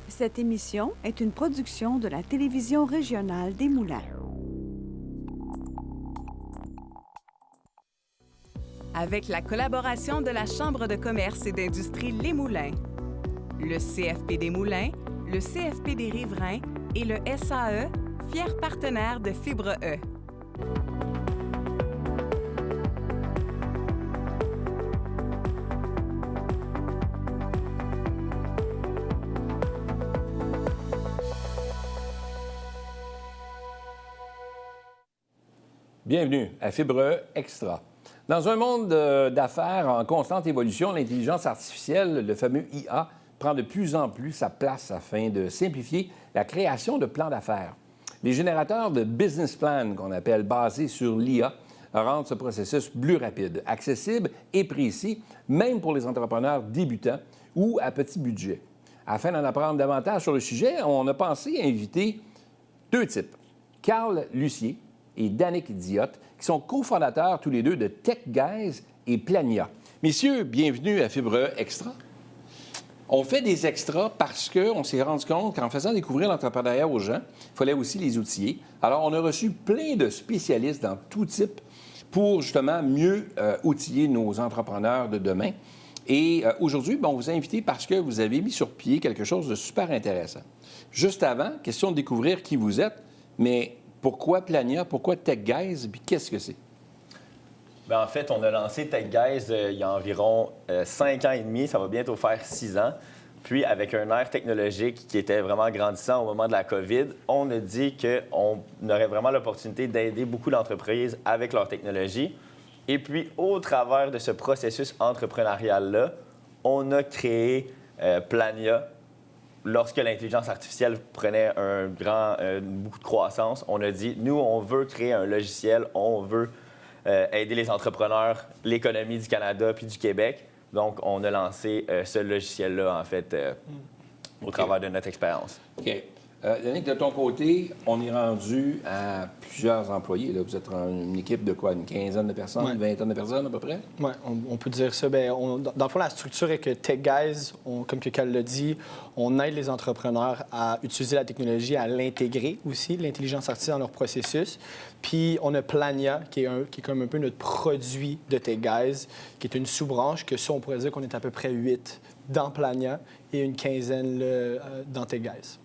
Cette émission est une production de la télévision régionale des Moulins. Avec la collaboration de la Chambre de commerce et d'industrie Les Moulins, le CFP des Moulins, le CFP des Riverains et le SAE, fiers partenaires de Fibre E. Bienvenue à Fibre E Extra. Dans un monde d'affaires en constante évolution, l'intelligence artificielle, le fameux IA, prend de plus en plus sa place afin de simplifier la création de plans d'affaires. Les générateurs de business plan, qu'on appelle basés sur l'IA, rendent ce processus plus rapide, accessible et précis, même pour les entrepreneurs débutants ou à petit budget. Afin d'en apprendre davantage sur le sujet, on a pensé inviter deux types, Carl Lucier et Danick Diot, qui sont cofondateurs tous les deux de Tech Guys et Plania. Messieurs, bienvenue à Fibre E Extra. On fait des extras parce qu'on s'est rendu compte qu'en faisant découvrir l'entrepreneuriat aux gens, il fallait aussi les outiller. Alors, on a reçu plein de spécialistes dans tout type pour justement mieux outiller nos entrepreneurs de demain. Et aujourd'hui, on vous a invité parce que vous avez mis sur pied quelque chose de super intéressant. Juste avant, question de découvrir qui vous êtes, mais pourquoi Plania, pourquoi Tech Guys, puis qu'est-ce que c'est? Bien, en fait, on a lancé Tech Guys il y a environ 5 ans et demi, ça va bientôt faire 6 ans. Puis, avec un air technologique qui était vraiment grandissant au moment de la COVID, on a dit qu'on aurait vraiment l'opportunité d'aider beaucoup d'entreprises avec leur technologie. Et puis, au travers de ce processus entrepreneurial-là, on a créé Plania. Lorsque l'intelligence artificielle prenait beaucoup de croissance, on a dit, nous, on veut créer un logiciel, on veut aider les entrepreneurs, l'économie du Canada puis du Québec. Donc, on a lancé ce logiciel-là, en fait, au travers de notre expérience. OK. Danick, de ton côté, on est rendu à plusieurs employés. Là. Vous êtes une équipe de quoi? Une quinzaine de personnes, une vingtaine de personnes à peu près? Oui, on peut dire ça. Bien, dans le fond, la structure est que Tech Guys, comme que Cal l'a dit, on aide les entrepreneurs à utiliser la technologie, à l'intégrer aussi, l'intelligence artificielle dans leur processus. Puis on a Plania, qui est comme un peu notre produit de Tech Guys, qui est une sous-branche, que ça, on pourrait dire qu'on est à peu près 8 dans Plania et une quinzaine dans Tech Guys.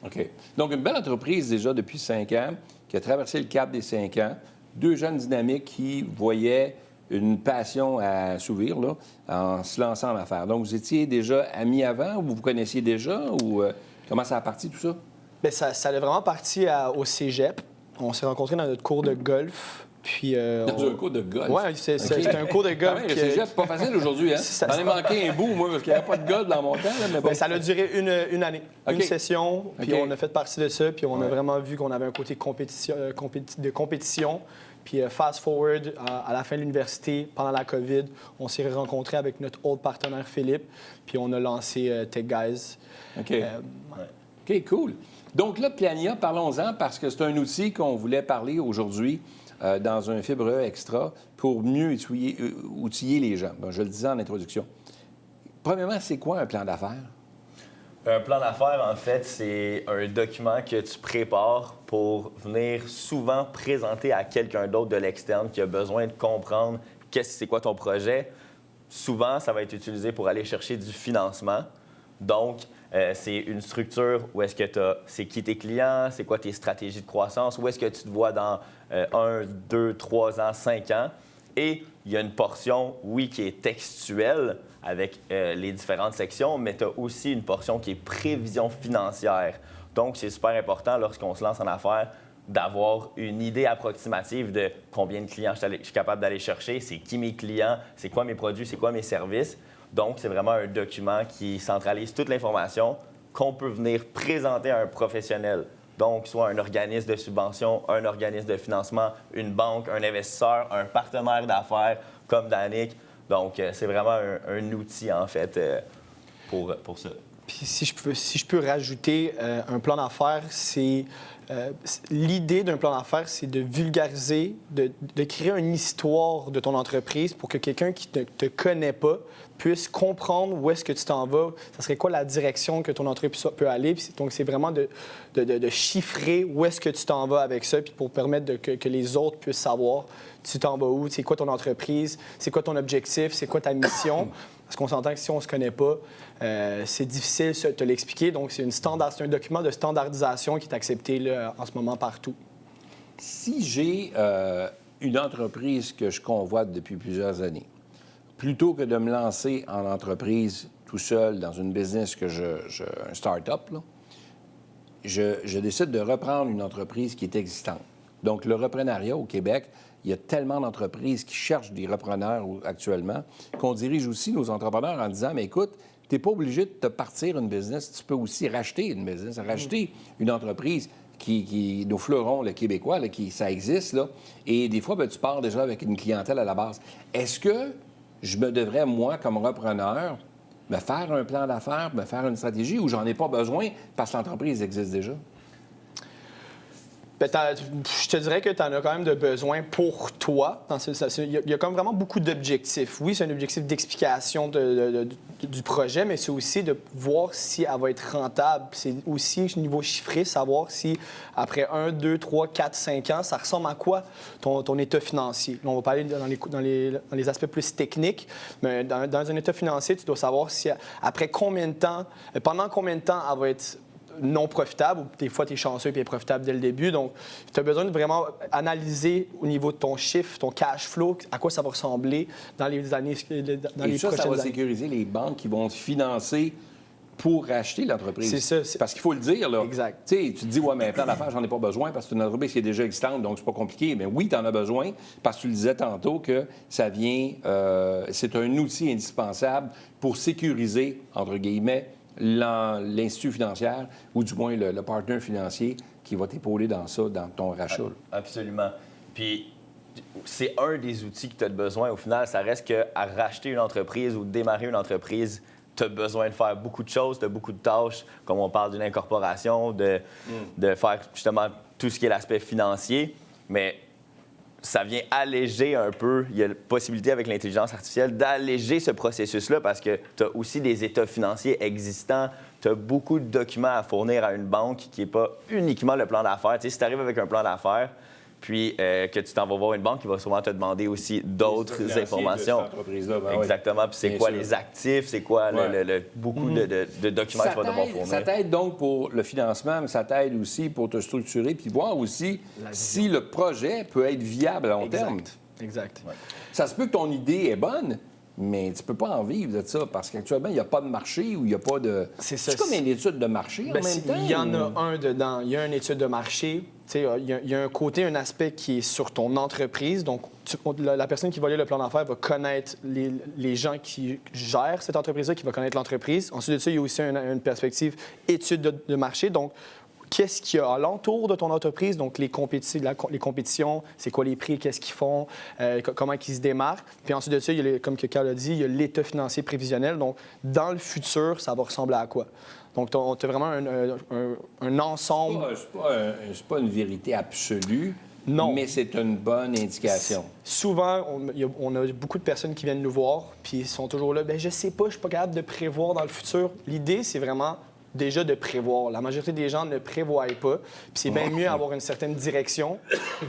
OK. Donc, une belle entreprise déjà depuis 5 ans, qui a traversé le cap des 5 ans. Deux jeunes dynamiques qui voyaient une passion à s'ouvrir là, en se lançant en affaires. Donc, vous étiez déjà amis avant ou vous vous connaissiez déjà ou comment ça a parti tout ça? Bien, ça a vraiment parti au cégep. On s'est rencontrés dans notre cours de golf. Puis, dans un cours de golf? Oui, c'est un cours de golf. Le cégep, c'est pas facile aujourd'hui, hein? J'en ai manqué un bout, moi, parce qu'il n'y avait pas de golf dans mon temps. Là, mais bon. Bien, ça a duré une année, une session, puis on a fait partie de ça, puis on a vraiment vu qu'on avait un côté de compétition. Puis fast forward, à la fin de l'université, pendant la COVID, on s'est rencontrés avec notre autre partenaire, Philippe, puis on a lancé Tech Guys. OK. OK, cool. Donc là, Plania, parlons-en, parce que c'est un outil qu'on voulait parler aujourd'hui dans un Fibre E Extra pour mieux outiller les gens. Bon, je le disais en introduction. Premièrement, c'est quoi un plan d'affaires? Un plan d'affaires, en fait, c'est un document que tu prépares pour venir souvent présenter à quelqu'un d'autre de l'externe qui a besoin de comprendre c'est quoi ton projet. Souvent, ça va être utilisé pour aller chercher du financement. Donc, c'est une structure où est-ce que c'est qui tes clients, c'est quoi tes stratégies de croissance, où est-ce que tu te vois dans 1, 2, 3 ans, 5 ans. Et il y a une portion, oui, qui est textuelle avec les différentes sections, mais tu as aussi une portion qui est prévision financière. Donc, c'est super important lorsqu'on se lance en affaires d'avoir une idée approximative de combien de clients je suis capable d'aller chercher, c'est qui mes clients, c'est quoi mes produits, c'est quoi mes services. Donc, c'est vraiment un document qui centralise toute l'information qu'on peut venir présenter à un professionnel. Donc, soit un organisme de subvention, un organisme de financement, une banque, un investisseur, un partenaire d'affaires comme Danick. Donc, c'est vraiment un outil, en fait, pour ça. Puis si je peux rajouter un plan d'affaires, c'est l'idée d'un plan d'affaires, c'est de vulgariser, de créer une histoire de ton entreprise pour que quelqu'un qui ne te connaît pas puisse comprendre où est-ce que tu t'en vas, ça serait quoi la direction que ton entreprise peut aller. Puis donc, c'est vraiment de chiffrer où est-ce que tu t'en vas avec ça, puis pour permettre que les autres puissent savoir tu t'en vas où, c'est quoi ton entreprise, c'est quoi ton objectif, c'est quoi ta mission. Parce qu'on s'entend que si on ne se connaît pas, c'est difficile de te l'expliquer. Donc, c'est un document de standardisation qui est accepté là, en ce moment partout. Si j'ai une entreprise que je convoite depuis plusieurs années, plutôt que de me lancer en entreprise tout seul dans une business un start-up, là, je décide de reprendre une entreprise qui est existante. Donc, le reprenariat au Québec, il y a tellement d'entreprises qui cherchent des repreneurs actuellement qu'on dirige aussi nos entrepreneurs en disant, mais écoute, tu n'es pas obligé de te partir une business, tu peux aussi racheter une business, racheter une entreprise qui nos fleurons, le québécois, là, ça existe, là. Et des fois, bien, tu pars déjà avec une clientèle à la base. Est-ce que je me devrais, moi, comme repreneur, me faire un plan d'affaires, me faire une stratégie ou j'en ai pas besoin parce que l'entreprise existe déjà? Bien, je te dirais que tu en as quand même de besoin pour toi. Il y a quand même vraiment beaucoup d'objectifs. Oui, c'est un objectif d'explication du projet, mais c'est aussi de voir si elle va être rentable. C'est aussi, au niveau chiffré, savoir si après 1, 2, 3, 4, 5 ans, ça ressemble à quoi ton état financier. Là, on va parler dans les aspects plus techniques, mais dans un état financier, tu dois savoir si après combien de temps, pendant combien de temps elle va être non profitable, ou des fois, tu es chanceux et elle est profitable dès le début. Donc, tu as besoin de vraiment analyser au niveau de ton chiffre, ton cash flow, à quoi ça va ressembler dans les années, dans les prochaines années. Ça va sécuriser les banques qui vont te financer pour racheter l'entreprise. C'est ça. Parce qu'il faut le dire, là. Exact. Tu sais, tu te dis, ouais, mais un plan d'affaires, j'en ai pas besoin parce que c'est une entreprise qui est déjà existante, donc c'est pas compliqué. Mais oui, tu en as besoin parce que tu le disais tantôt que ça vient, c'est un outil indispensable pour sécuriser, entre guillemets, l'institut financier ou du moins le partenaire financier qui va t'épauler dans ça, dans ton rachat. Absolument. Puis, c'est un des outils que tu as besoin. Au final, ça reste qu'à racheter une entreprise ou démarrer une entreprise, tu as besoin de faire beaucoup de choses, tu as beaucoup de tâches, comme on parle d'une incorporation, de faire justement tout ce qui est l'aspect financier. Mais ça vient alléger un peu, il y a la possibilité avec l'intelligence artificielle d'alléger ce processus-là parce que tu as aussi des états financiers existants, tu as beaucoup de documents à fournir à une banque qui n'est pas uniquement le plan d'affaires. Tu sais, si tu arrives avec un plan d'affaires, puis que tu t'en vas voir une banque, qui va souvent te demander aussi d'autres informations. Exactement. Puis c'est quoi les actifs, c'est quoi beaucoup de documents que tu vas devoir fournir. Ça t'aide donc pour le financement, mais ça t'aide aussi pour te structurer puis voir aussi si le projet peut être viable à long terme. Exact. Ouais. Ça se peut que ton idée est bonne, mais tu peux pas en vivre de ça parce qu'actuellement, il n'y a pas de marché ou il n'y a pas de... C'est comme une étude de marché en même temps? Il y en a un dedans. Il y a une étude de marché. Il y a un côté, un aspect qui est sur ton entreprise. Donc, la personne qui va lire le plan d'affaires va connaître les gens qui gèrent cette entreprise-là, qui va connaître l'entreprise. Ensuite de ça, il y a aussi une perspective étude de marché. Donc, qu'est-ce qu'il y a alentour de ton entreprise? Donc, les compétitions, c'est quoi les prix, qu'est-ce qu'ils font, comment ils se démarquent. Puis ensuite de ça, comme Carl a dit, il y a l'état financier prévisionnel. Donc, dans le futur, ça va ressembler à quoi? Donc, tu as vraiment un ensemble. C'est pas une vérité absolue, non, mais c'est une bonne indication. Souvent, on a beaucoup de personnes qui viennent nous voir, puis ils sont toujours là, bien, je sais pas, je suis pas capable de prévoir dans le futur. L'idée, c'est vraiment déjà de prévoir. La majorité des gens ne prévoient pas, puis c'est bien mieux avoir une certaine direction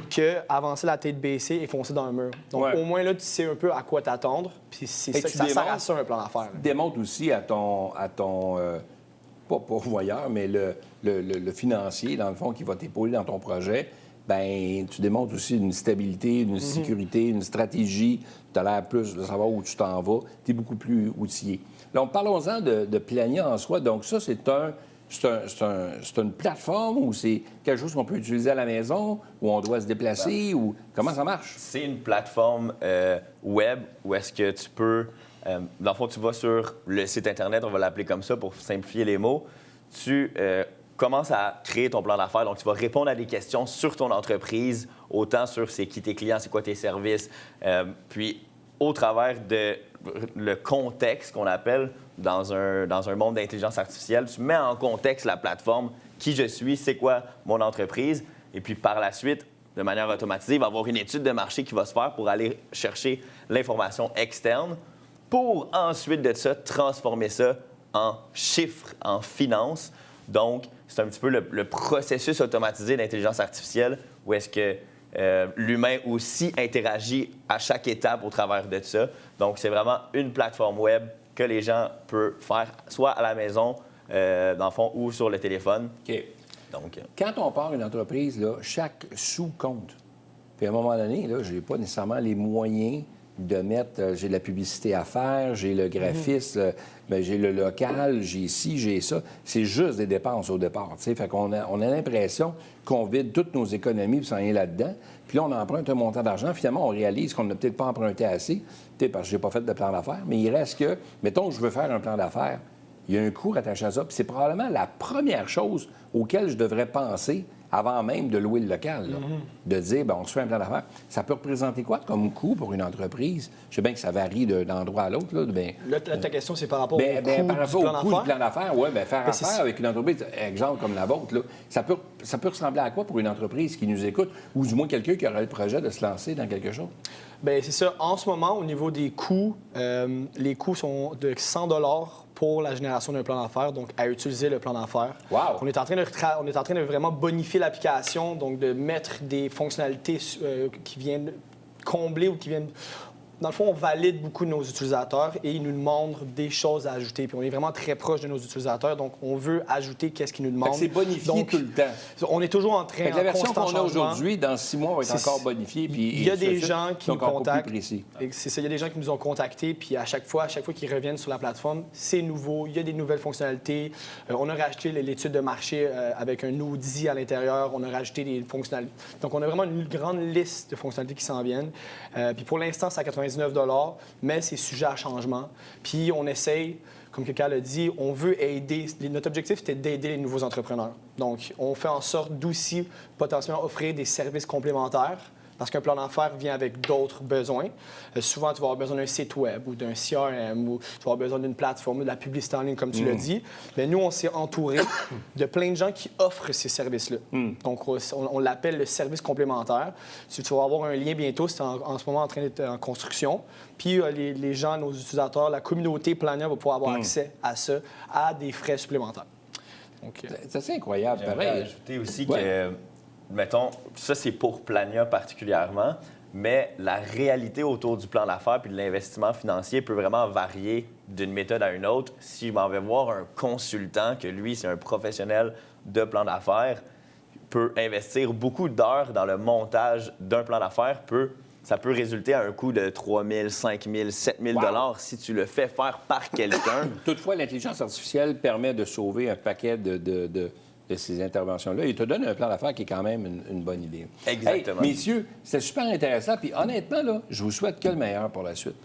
qu'avancer la tête baissée et foncer dans un mur. Donc, au moins, là, tu sais un peu à quoi t'attendre, puis c'est ça sert à ça, un plan d'affaires. Démontre aussi à ton pas pourvoyeur, mais le financier, dans le fond, qui va t'épauler dans ton projet, bien, tu démontres aussi une stabilité, une sécurité, une stratégie. Tu as l'air plus de savoir où tu t'en vas. Tu es beaucoup plus outillé. Donc, parlons-en de Plania en soi. Donc, ça, c'est une plateforme ou c'est quelque chose qu'on peut utiliser à la maison, où on doit se déplacer, ou comment ça marche? C'est une plateforme web où est-ce que tu peux... dans le fond, tu vas sur le site Internet, on va l'appeler comme ça pour simplifier les mots. Tu commences à créer ton plan d'affaires. Donc, tu vas répondre à des questions sur ton entreprise, autant sur c'est qui tes clients, c'est quoi tes services. Puis, au travers de le contexte qu'on appelle, dans un monde d'intelligence artificielle, tu mets en contexte la plateforme, qui je suis, c'est quoi mon entreprise, et puis par la suite, de manière automatisée, il va y avoir une étude de marché qui va se faire pour aller chercher l'information externe pour ensuite de ça, transformer ça en chiffres, en finances. Donc, c'est un petit peu le processus automatisé d'intelligence artificielle où est-ce que l'humain aussi interagit à chaque étape au travers de ça. Donc, c'est vraiment une plateforme web que les gens peuvent faire soit à la maison, dans le fond, ou sur le téléphone. OK. Donc, quand on part une entreprise, là, chaque sou compte. Puis à un moment donné, je n'ai pas nécessairement les moyens de mettre... j'ai de la publicité à faire, j'ai le graphisme, j'ai le local, j'ai ci, j'ai ça. C'est juste des dépenses au départ. T'sais. Fait qu'on a l'impression qu'on vide toutes nos économies puis sans rien là-dedans. Puis là, on emprunte un montant d'argent. Finalement, on réalise qu'on n'a peut-être pas emprunté assez, parce que je n'ai pas fait de plan d'affaires. Mais il reste que, mettons que je veux faire un plan d'affaires, il y a un coût attaché à ça. Puis c'est probablement la première chose auquel je devrais penser avant même de louer le local. Là. De dire, on se fait un plan d'affaires. Ça peut représenter quoi comme coût pour une entreprise? Je sais bien que ça varie d'un endroit à l'autre. Là, ta question, c'est par rapport au coût du plan d'affaires. Oui, faire affaire avec une entreprise, exemple comme la vôtre, là, ça peut ressembler à quoi pour une entreprise qui nous écoute ou du moins quelqu'un qui aurait le projet de se lancer dans quelque chose? Bien, c'est ça. En ce moment, au niveau des coûts, les coûts sont de 100 pour la génération d'un plan d'affaires, donc à utiliser le plan d'affaires. Wow. On est en train de vraiment bonifier l'application, donc de mettre des fonctionnalités qui viennent combler ou qui viennent... Dans le fond, on valide beaucoup nos utilisateurs et ils nous demandent des choses à ajouter. Puis on est vraiment très proche de nos utilisateurs, donc on veut ajouter qu'est-ce qu'ils nous demandent. C'est bonifié donc, tout le temps. On est toujours en train de la version qu'on a aujourd'hui, dans 6 mois, va être encore bonifiée. Il y a des gens qui nous contactent. C'est ça, il y a des gens qui nous ont contactés, puis à chaque fois qu'ils reviennent sur la plateforme, c'est nouveau, il y a des nouvelles fonctionnalités. On a rajouté l'étude de marché avec un Audi à l'intérieur, on a rajouté des fonctionnalités. Donc on a vraiment une grande liste de fonctionnalités qui s'en viennent. Puis pour l'instant, c'est à 99 $, mais c'est sujet à changement. Puis on essaye, comme quelqu'un l'a dit, on veut aider. Notre objectif, c'était d'aider les nouveaux entrepreneurs. Donc, on fait en sorte d'aussi potentiellement offrir des services complémentaires parce qu'un plan d'affaires vient avec d'autres besoins. Souvent, tu vas avoir besoin d'un site web ou d'un CRM ou tu vas avoir besoin d'une plateforme, de la publicité en ligne, comme tu l'as dit. Mais nous, on s'est entouré de plein de gens qui offrent ces services-là. Donc, on l'appelle le service complémentaire. Tu vas avoir un lien bientôt, c'est en ce moment en train d'être en construction. Puis, les gens, nos utilisateurs, la communauté Plania va pouvoir avoir accès à ça à des frais supplémentaires. C'est assez incroyable. J'aimerais ajouter aussi que... Mettons, ça, c'est pour Plania particulièrement, mais la réalité autour du plan d'affaires puis de l'investissement financier peut vraiment varier d'une méthode à une autre. Si je m'en vais voir un consultant, que lui, c'est un professionnel de plan d'affaires, peut investir beaucoup d'heures dans le montage d'un plan d'affaires, ça peut résulter à un coût de 3 000, 5 000, 7 000 $ si tu le fais faire par quelqu'un. Toutefois, l'intelligence artificielle permet de sauver un paquet de ces interventions-là. Il te donne un plan d'affaires qui est quand même une bonne idée. Exactement. Hey, messieurs, c'était super intéressant. Puis honnêtement, là, je vous souhaite que le meilleur pour la suite.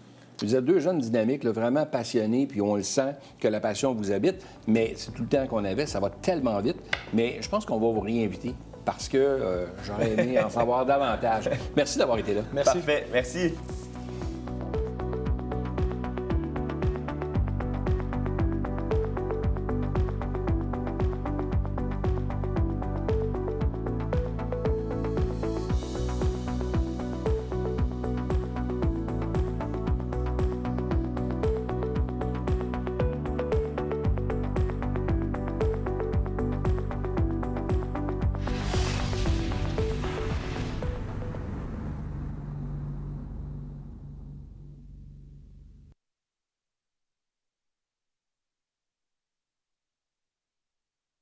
Vous êtes deux jeunes dynamiques, là, vraiment passionnés, puis on le sent que la passion vous habite. Mais c'est tout le temps qu'on avait, ça va tellement vite. Mais je pense qu'on va vous réinviter parce que j'aurais aimé en savoir davantage. Merci d'avoir été là. Merci. Parfait. Merci.